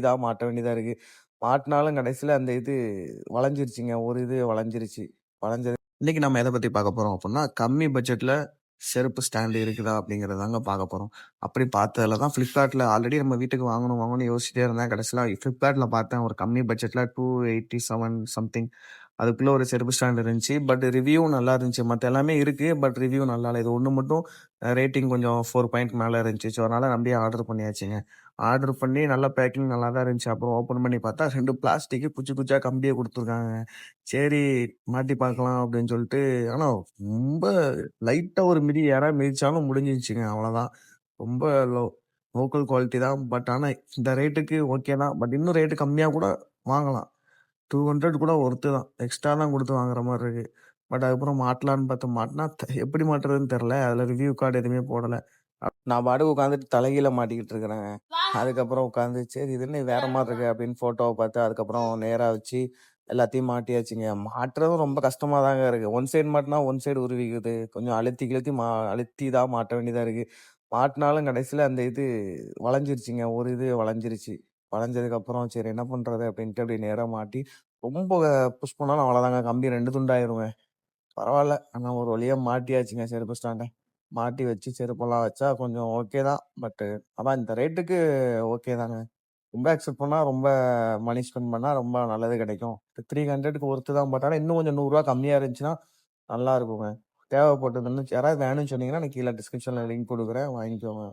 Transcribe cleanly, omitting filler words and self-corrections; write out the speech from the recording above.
இதா மாட்ட வேண்டியதா இருக்கு. மாட்டுனாலும் கடைசியில அந்த இது வளைஞ்சிருச்சுங்க. ஒரு இது வளைஞ்சிருச்சு. வளைஞ்சது இன்னைக்கு நம்ம எத பத்தி பார்க்க போறோம் அப்புட்ன்னா, கம்மி பட்ஜெட்ல செருப்பு ஸ்டாண்ட் இருக்குதா அப்படிங்கிறத தாங்க பார்க்க போறோம். அப்படி பார்த்ததுல தான் Flipkartல ஆல்ரெடி நம்ம வீட்டுக்கு வாங்கணும்னு யோசிச்சிட்டே இருந்தேன். கடைசியில Flipkartல பார்த்தேன் ஒரு கம்மி பட்ஜெட்ல 287 சம்திங். அதுக்குள்ள ஒரு செருப்பு ஸ்டாண்ட் இருந்துச்சு. பட் ரிவ்யூ நல்லா இருந்துச்சு. மத்த எல்லாமே இருக்கு. பட் ரிவ்யூ நல்லா இல்ல. இது ஒண்ணு மட்டும் ரேட்டிங் கொஞ்சம் 4 பாயிண்ட் மேல இருந்துச்சு. ஸோ அதனால நம்பி ஆர்டர் பண்ணியாச்சுங்க. ஆர்டர் பண்ணி நல்லா பேக்கிங் நல்லா தான் இருந்துச்சு. அப்புறம் ஓப்பன் பண்ணி பார்த்தா 2 பிளாஸ்டிக் குச்சி குச்சியா கம்பிய குடுத்துருக்காங்க. சரி மாட்டி பார்க்கலாம் அப்படின்னு சொல்லிட்டு ஆனா ரொம்ப லைட்டா ஒரு மிதி யாராவது மிதிச்சாலும் முடிஞ்சிருச்சுங்க. அவ்வளோதான். ரொம்ப லோ லோக்கல் குவாலிட்டி தான். பட் ஆனா இந்த ரேட்டுக்கு ஓகே தான். பட் இன்னும் ரேட் கம்மியா கூட வாங்கலாம். 200 கூட ஒர்த்து தான். எக்ஸ்ட்ரா தான் குடுத்து வாங்குற மாரி இருக்கு. பட் அதுக்கப்புறம் மாட்டலான்னு பார்த்தா மாட்டுனா எப்படி மாட்டுறதுன்னு தெரியல. அதுல ரிவ்யூ கார்டு எதுவுமே போடல. நான் பாட்டுக்கு உட்காந்துட்டு தலைகீழ மாட்டிக்கிட்டு இருக்கிறேங்க. அதுக்கப்புறம் உட்காந்து சரி இது என்ன வேற மாரி இருக்கு அப்படின்னு ஃபோட்டோவ பார்த்து அதுக்கப்புறம் நேரா வச்சு எல்லாத்தையும் மாட்டியாச்சுங்க. மாட்டுறதும் ரொம்ப கஷ்டமா தாங்க இருக்கு. ஒன் சைடு மாட்டுனா ஒன் சைடு உருவிக்குது. கொஞ்சம் அழுத்தி கிழுத்தி அழுத்தி தான் மாட்ட வேண்டியதா இருக்கு. மாட்டுனாலும் கடைசியில அந்த இது வளைஞ்சிருச்சுங்க. ஒரு இது வளைஞ்சிருச்சு. வளைஞ்சதுக்கப்புறம் சரி என்ன பண்றது அப்படின்ட்டு அப்படியே நேரா மாட்டி ரொம்ப புஷ் பண்ணாலும் அவ்வளோதாங்க. கம்பி 2 துண்டாயிருங்க. பரவால்ல. ஆனா ஒரு வழியா மாட்டியாச்சுங்க செருப்பு ஸ்டாண்ட. மாட்டி வச்சு செருப்பெல்லாம் வச்சா கொஞ்சம் ஓகே தான். பட் அதான் இந்த ரேட்டுக்கு ஓகே தாங்க. ரொம்ப எக்ஸ்பெக்ட் பண்ணா ரொம்ப மணி ஸ்பெண்ட் பண்ணா ரொம்ப நல்லது கிடைக்கும். 300க்கு ஒர்த்து தான். பட் ஆனா இன்னும் கொஞ்சம் ரூ. 100 கம்மியா இருந்துச்சுன்னா நல்லா இருக்குங்க. தேவைப்பட்டதுன்னு யாராவது வேணும்னு சொன்னீங்கன்னா, நான் கீழ டிஸ்கிரிப்ஷன்ல லிங்க் குடுக்குறேன். வாங்கிக்கோங்க.